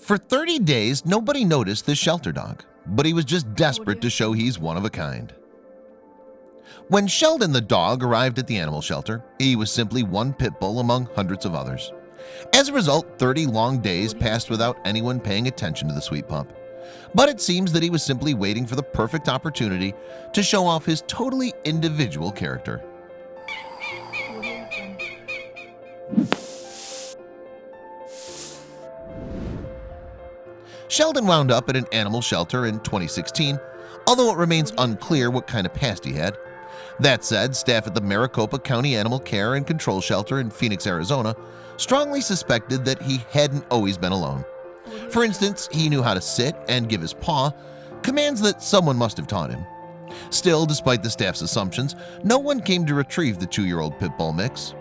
For 30 days, nobody noticed this shelter dog, but he was just desperate to show he's one of a kind. When Sheldon the dog arrived at the animal shelter, he was simply one pit bull among hundreds of others. As a result, 30 long days passed without anyone paying attention to the sweet pup. But it seems that he was simply waiting for the perfect opportunity to show off his totally individual character. Sheldon wound up at an animal shelter in 2016, although it remains unclear what kind of past he had. That said, staff at the Maricopa County Animal Care and Control Shelter in Phoenix, Arizona, strongly suspected that he hadn't always been alone. For instance, he knew how to sit and give his paw, commands that someone must have taught him. Still, despite the staff's assumptions, no one came to retrieve the 2-year-old pit bull mix.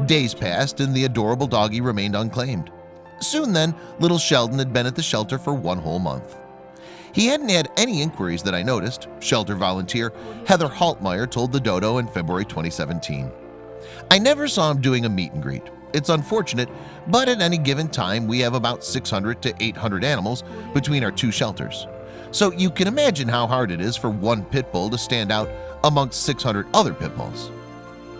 Days passed and the adorable doggie remained unclaimed. Soon then, little Sheldon had been at the shelter for 1 whole month. He hadn't had any inquiries that I noticed, shelter volunteer Heather Haltmeyer told the Dodo in February 2017. I never saw him doing a meet and greet. It's unfortunate, but at any given time we have about 600 to 800 animals between our 2 shelters. So you can imagine how hard it is for one pit bull to stand out amongst 600 other pit bulls.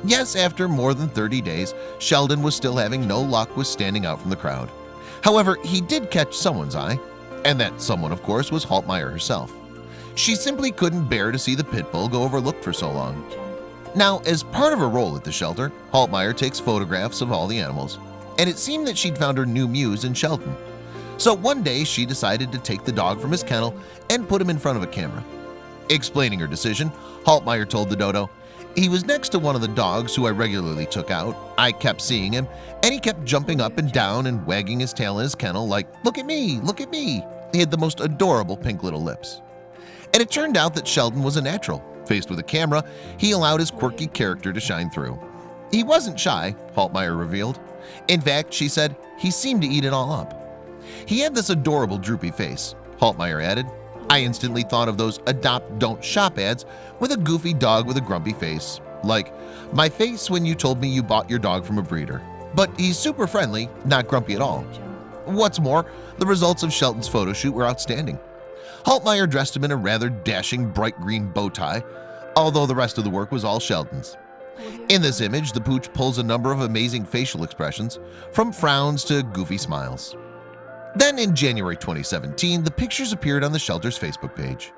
Yes, after more than 30 days, Sheldon was still having no luck with standing out from the crowd. However, he did catch someone's eye, and that someone, of course, was Haltmeyer herself. She simply couldn't bear to see the pit bull go overlooked for so long. Now, as part of her role at the shelter, Haltmeyer takes photographs of all the animals, and it seemed that she'd found her new muse in Sheldon. So one day she decided to take the dog from his kennel and put him in front of a camera. Explaining her decision, Haltmeyer told the Dodo, "He was next to one of the dogs who I regularly took out. I kept seeing him, and he kept jumping up and down and wagging his tail in his kennel like, 'Look at me, look at me.' He had the most adorable pink little lips." And it turned out that Sheldon was a natural. Faced with a camera, he allowed his quirky character to shine through. He wasn't shy, Haltmeyer revealed. In fact, she said, he seemed to eat it all up. He had this adorable droopy face, Haltmeyer added. I instantly thought of those adopt don't shop ads with a goofy dog with a grumpy face. Like, my face when you told me you bought your dog from a breeder. But he's super friendly, not grumpy at all. What's more, the results of Sheldon's photo shoot were outstanding. Haltmeyer dressed him in a rather dashing bright green bow tie, although the rest of the work was all Sheldon's. In this image, the pooch pulls a number of amazing facial expressions, from frowns to goofy smiles. Then in January 2017, the pictures appeared on the shelter's Facebook page.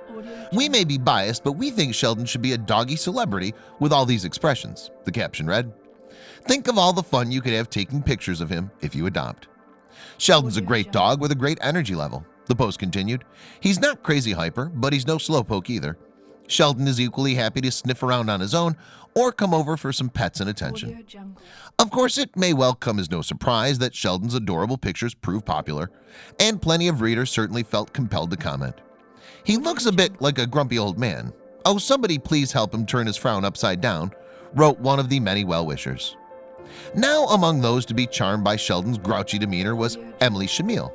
"We may be biased, but we think Sheldon should be a doggy celebrity with all these expressions," the caption read. "Think of all the fun you could have taking pictures of him if you adopt." Sheldon's a great dog with a great energy level, the post continued. He's not crazy hyper, but he's no slowpoke either. Sheldon is equally happy to sniff around on his own or come over for some pets and attention. Of course, it may well come as no surprise that Sheldon's adorable pictures prove popular, and plenty of readers certainly felt compelled to comment. "He looks a bit like a grumpy old man. Oh, somebody please help him turn his frown upside down," wrote one of the many well-wishers. Now among those to be charmed by Sheldon's grouchy demeanor was Emily Shamil.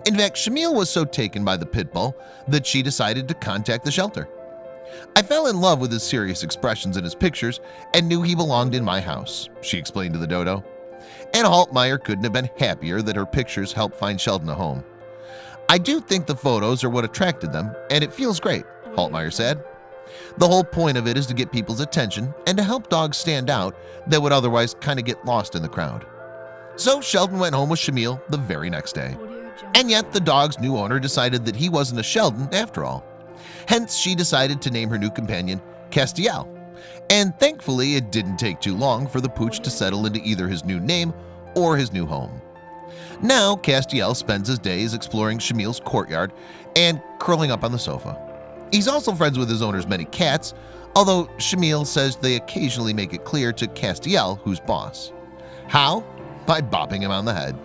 In fact, Shamil was so taken by the pit bull that she decided to contact the shelter. "I fell in love with his serious expressions in his pictures and knew he belonged in my house," she explained to the Dodo. And Haltmeyer couldn't have been happier that her pictures helped find Sheldon a home. "I do think the photos are what attracted them, and it feels great," Haltmeyer said. "The whole point of it is to get people's attention and to help dogs stand out that would otherwise kind of get lost in the crowd." So Sheldon went home with Shamil the very next day. And yet the dog's new owner decided that he wasn't a Sheldon after all. Hence, she decided to name her new companion Castiel. And thankfully, it didn't take too long for the pooch to settle into either his new name or his new home. Now, Castiel spends his days exploring Shamil's courtyard and curling up on the sofa. He's also friends with his owner's many cats, although Shamil says they occasionally make it clear to Castiel who's boss. How? By bopping him on the head.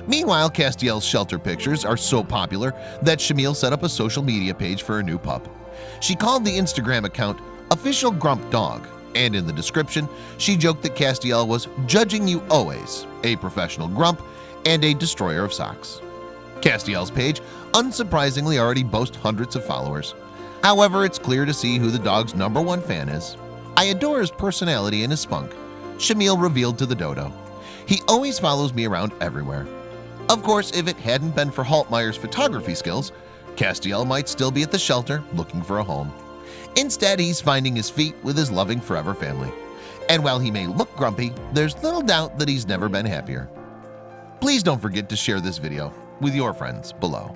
Meanwhile, Castiel's shelter pictures are so popular that Shamil set up a social media page for her new pup. She called the Instagram account Official Grump Dog, and in the description, she joked that Castiel was judging you always, a professional grump and a destroyer of socks. Castiel's page, unsurprisingly, already boasts hundreds of followers. However, it's clear to see who the dog's #1 fan is. "I adore his personality and his spunk," Shamil revealed to the Dodo. "He always follows me around everywhere. Of course, if it hadn't been for Haltmeyer's photography skills, Castiel might still be at the shelter looking for a home. Instead, he's finding his feet with his loving forever family. And while he may look grumpy, there's little doubt that he's never been happier. Please don't forget to share this video with your friends below.